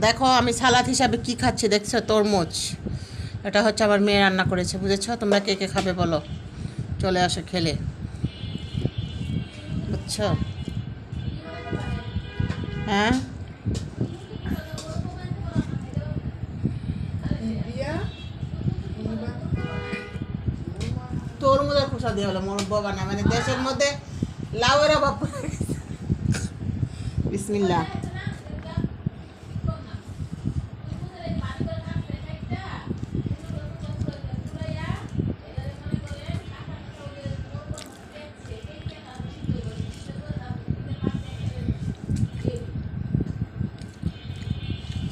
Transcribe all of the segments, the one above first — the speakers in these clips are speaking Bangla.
দেখো আমি সালাদ হিসাবে কি খাচ্ছি দেখছো, তরমুজ। এটা হচ্ছে আমার মেয়ে রান্না করেছে, বুঝেছো? তোমরা কে কে খাবে বলো, চলে আসো খেলে, বুঝছো? হ্যাঁ, তরমুজের খোসা দিয়ে হলো মোর বাবা না, মানে দেশের মধ্যে লাউয়ের অভাব পড়ে গেছে। বিসমিল্লাহ।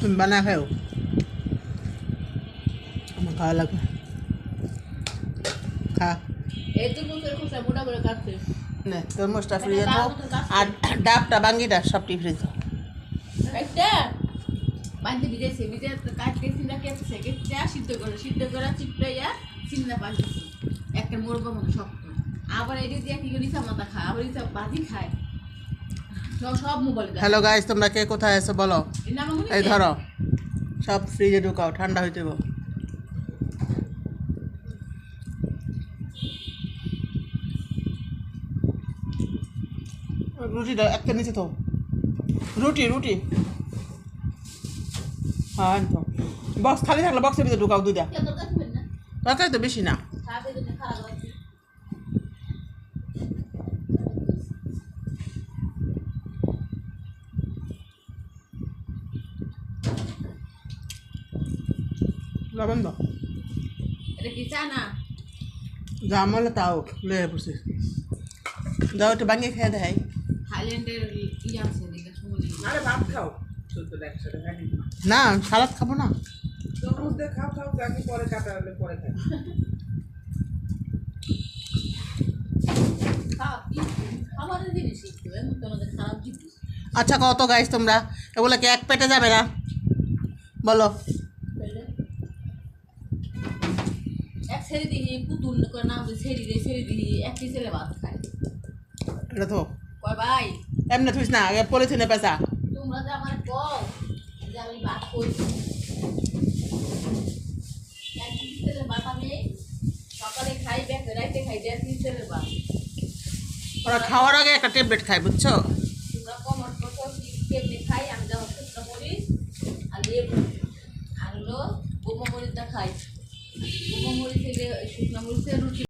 তুমি বানা খাও, আমার খাওয়া লাগবে। খা। এই তরমুজের খোসা মোটা করে কাটতে। নে তরমুজটা ফ্রিজে দাও, আর ডাবটা বাঙ্গিটা সবটি ফ্রিজে। একটা বান্ধি ভিজেছে, ভিজে কাটতে সিনা কেটে কেটে সিদ্ধ করে চিপটাইয়া সিন্না পাল্টেছে একটা মোরব্বা মতো শক্ত। আবার এটা দিয়ে কি করি মাথা খায়, আবার এটা ভাজি খায়। সব মোবাইলে দেখে। হ্যালো গাইস, তোমরা কে কোথায় আছো বলো? এর নাম মনে এই ধরো, সব ফ্রিজে ঢুকাও, ঠান্ডা হইতে দেবো। রুটিটা একটা নিচে তো, রুটি রুটি। হ্যাঁ তো বক্স খালি থাকলে বক্সের ভিতরে ঢুকাও দুইটা। কেন কাটবেন না? দরকার তো বেশি না। সাথে জন্য খারাপ আছে। লবণ দাও, এটা কি চা না? যা আমলে তাও লেগে পড়ছি। দাও একটু বাঙিয়ে খেয়ে দেয়। থাইল্যান্ডের আছে দেখে শুনি। আরে ভাত খাও শুধু একসাথে খাই না সালাদ খাবো না। তরমুজ দিয়ে খাও খাও বাকি পরে কাটা হলে পরে খাই খাবারের জিনিস একটু এমন তোমাদের খারাপ জিনিস। আচ্ছা কত গাইস তোমরা, এগুলো কি এক পেটে যাবে না বলো? এক ছেড়ে দিই পুতুল করে নাম ছেড়ে দিই একটি ছেলে ভাত খায়। এটা তো কয় ভাই এমনি থুইস না, পলিথিনে পেঁচা। তোমরা যে আমার কও যে আমি ভাত করছি, একটি ছেলে ভাত আমি সকালে খাই ব্যাগ রাইতে খাই, একটি ছেলে ভাত। ওরা খাওয়ার আগে একটা ট্যাবলেট খায়, বুঝছো? তোমরা কমন করছো কেমনি খাই, আমি যেমন শুকনো মরিচ আর লেবু আর হলো গোমা মরিচটা খাই। গোমা মরিচ থেকে শুকনো মরিচের রুটি